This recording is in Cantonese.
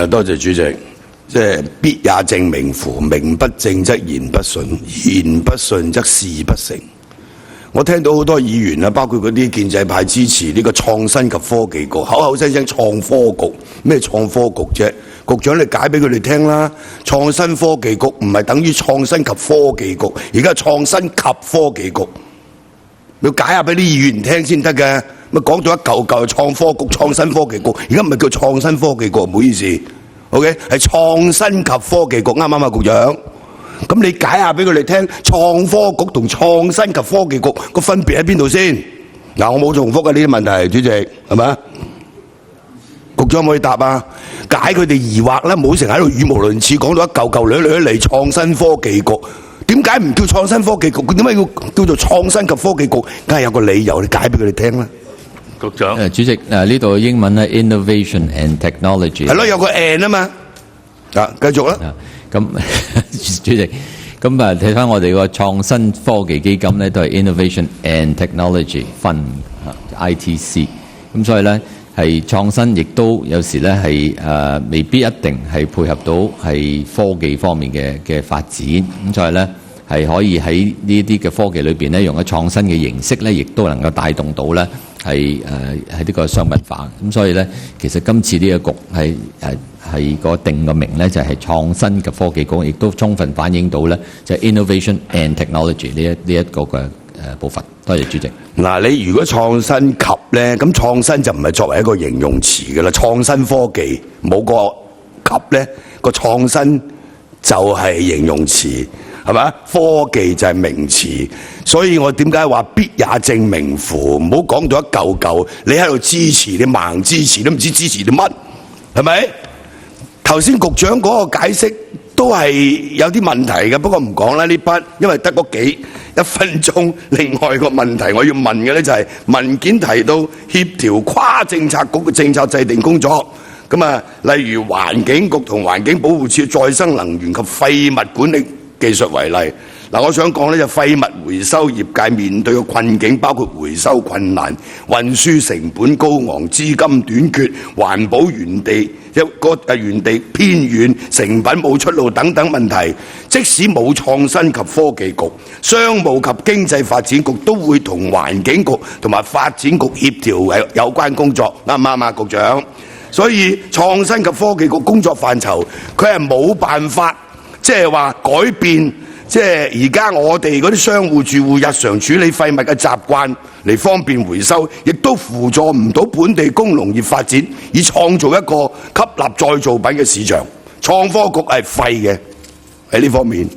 多謝主席。即係必也正名乎，名不正則言不順，言不順則事不成。我聽到好多議員啊，包括嗰啲建制派支持呢個創新及科技局，口口聲聲創科局，咩創科局啫？局長你解俾佢哋聽啦，創新科技局唔係等於創新及科技局，而家係創新及科技局，你要解下俾啲議員聽先得嘅。咪講到一嚿嚿創科局、創新科技局，而家唔係叫創新科技局，唔好意思。OK， 係創新及科技局，啱唔啱啊，局長？咁你解下俾佢哋聽，創科局同創新及科技局個分別喺邊度先？嗱，我冇重複嘅呢啲問題，主席係咪？局長可唔可以答啊？解佢哋疑惑啦，唔好成日喺度語無倫次，講到一嚿嚿捋嚟創新科技局。點解唔叫創新科技局？佢點解要叫做創新及科技局？梗係有個理由，你解俾佢哋聽啦。局長，主席，呢度英文咧 innovation and technology 係咯，有個 and 啊嘛。啊，繼續啦。咁主席，咁睇翻我哋個創新科技基金咧，都係 innovation and technology fund ITC。咁所以咧係創新，亦都有時咧係未必一定係配合到係科技方面嘅發展。咁所以咧係可以喺呢啲嘅科技裏邊咧，用咗創新嘅形式咧，亦都能夠帶動到咧係呢個商品化。咁所以咧，其實今次呢個局係個定個名咧，就係創新嘅科技局，亦都充分反映到咧就係 innovation and technology 呢一個嘅部分。多謝主席。嗱，你如果創新及咧，咁創新就唔係作為一個形容詞㗎啦，創新科技冇個及咧，個創新就係形容詞，係咪？科技就係名詞，所以我點解話必也正名乎？唔好講到一嚿嚿，你喺度支持，你盲支持都唔知支持啲乜，係咪？頭先局長嗰個解釋都係有啲問題嘅，不過唔講啦呢筆，因為得嗰一分鐘。另外個問題我要問嘅咧就係文件提到協調跨政策局嘅政策制定工作，咁啊，例如環境局同環境保護署再生能源及廢物管理技術為例。嗱，我想講咧就廢物回收業界面對嘅困境，包括回收困難、運輸成本高昂、資金短缺、環保原地偏遠、成品冇出路等等問題。即使冇創新及科技局，商務及經濟發展局都會同環境局同埋發展局協調有關工作，啱唔啱啊，局長？所以創新及科技局工作範疇，佢係冇辦法即係話改變。即係而家我哋嗰啲商戶住戶日常處理廢物嘅習慣嚟方便回收，亦都輔助唔到本地工農業發展，以創造一個吸納再造品嘅市場。創科局係廢嘅喺呢方面。